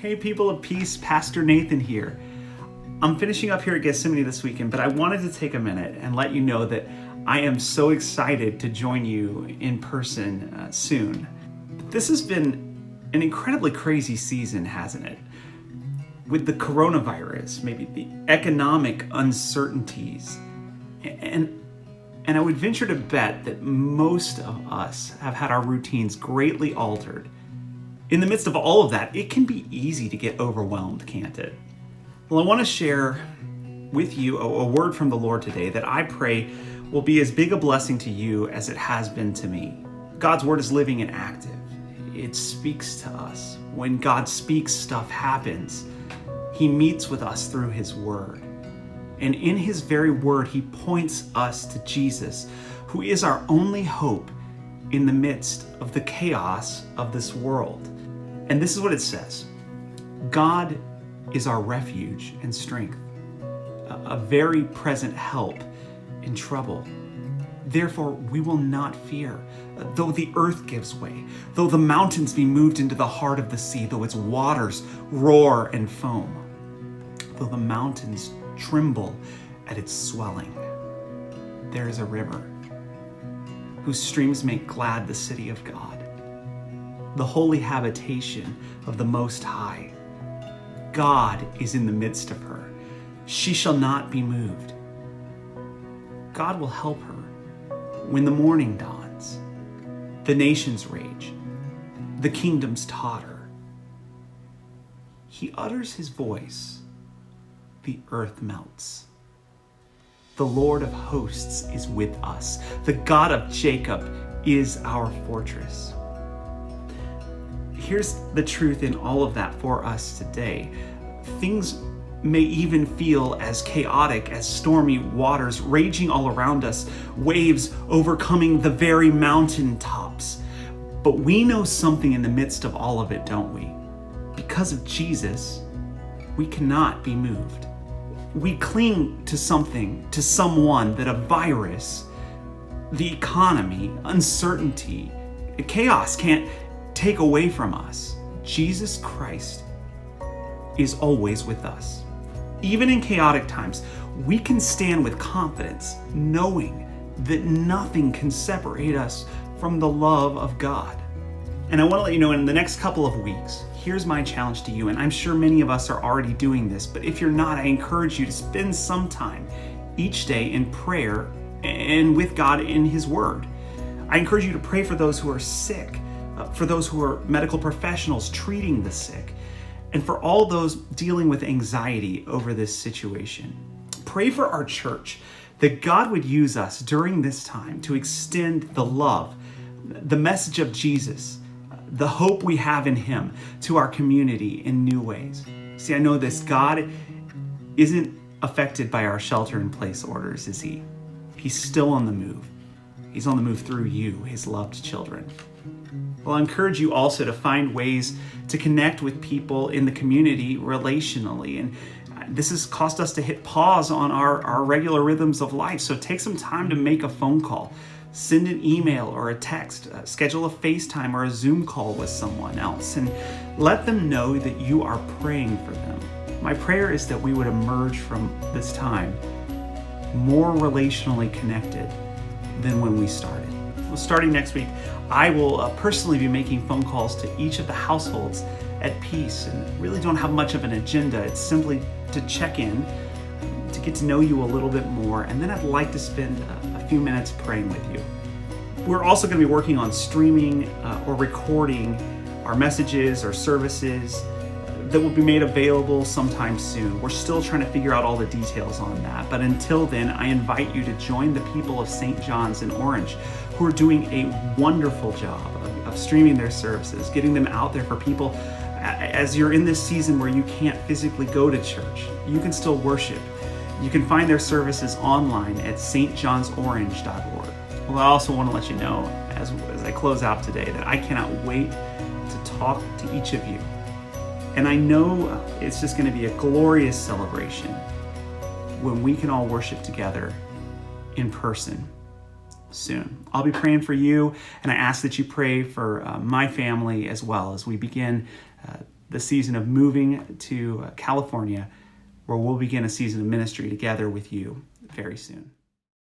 Hey, people of peace, Pastor Nathan here. I'm finishing up here at Gethsemane this weekend, but I wanted to take a minute and let you know that I am so excited to join you in person soon. This has been an incredibly crazy season, hasn't it? With the coronavirus, maybe the economic uncertainties, and I would venture to bet that most of us have had our routines greatly altered. In the midst of all of that, it can be easy to get overwhelmed, can't it? Well, I want to share with you a word from the Lord today that I pray will be as big a blessing to you as it has been to me. God's word is living and active. It speaks to us. When God speaks, stuff happens. He meets with us through his word. And in his very word, he points us to Jesus, who is our only hope in the midst of the chaos of this world. And this is what it says. God is our refuge and strength, a very present help in trouble. Therefore, we will not fear, though the earth gives way, though the mountains be moved into the heart of the sea, though its waters roar and foam, though the mountains tremble at its swelling. There is a river whose streams make glad the city of God, the holy habitation of the Most High. God is in the midst of her. She shall not be moved. God will help her when the morning dawns. The nations rage. The kingdoms totter. He utters his voice. The earth melts. The Lord of hosts is with us. The God of Jacob is our fortress. Here's the truth in all of that for us today. Things may even feel as chaotic as stormy waters raging all around us, waves overcoming the very mountain tops. But we know something in the midst of all of it, don't we? Because of Jesus, we cannot be moved. We cling to something, to someone that a virus, the economy, uncertainty, chaos can't take away from us. Jesus Christ is always with us. Even in chaotic times, we can stand with confidence, knowing that nothing can separate us from the love of God. And I want to let you know, in the next couple of weeks, here's my challenge to you, and I'm sure many of us are already doing this, but if you're not, I encourage you to spend some time each day in prayer and with God in his word. I encourage you to pray for those who are sick, for those who are medical professionals treating the sick, and for all those dealing with anxiety over this situation. Pray for our church, that God would use us during this time to extend the love, the message of Jesus, the hope we have in him to our community in new ways. See, I know this, God isn't affected by our shelter-in-place orders, is he? He's still on the move. He's on the move through you, his loved children. Well, I encourage you also to find ways to connect with people in the community relationally. And this has caused us to hit pause on our regular rhythms of life. So take some time to make a phone call, send an email or a text, schedule a FaceTime or a Zoom call with someone else, and let them know that you are praying for them. My prayer is that we would emerge from this time more relationally connected than when we started. Well, starting next week, I will personally be making phone calls to each of the households at Peace, and really don't have much of an agenda. It's simply to check in, to get to know you a little bit more, and then I'd like to spend a few minutes praying with you. We're also going to be working on streaming or recording our messages or services that will be made available sometime soon. We're still trying to figure out all the details on that, but until then, I invite you to join the people of St. John's in Orange, who are doing a wonderful job of streaming their services, getting them out there for people. As you're in this season where you can't physically go to church, you can still worship. You can find their services online at stjohnsorange.org. Well, I also want to let you know, as I close out today, that I cannot wait to talk to each of you. And I know it's just going to be a glorious celebration when we can all worship together in person soon. I'll be praying for you, and I ask that you pray for my family as well as we begin the season of moving to California, where we'll begin a season of ministry together with you very soon.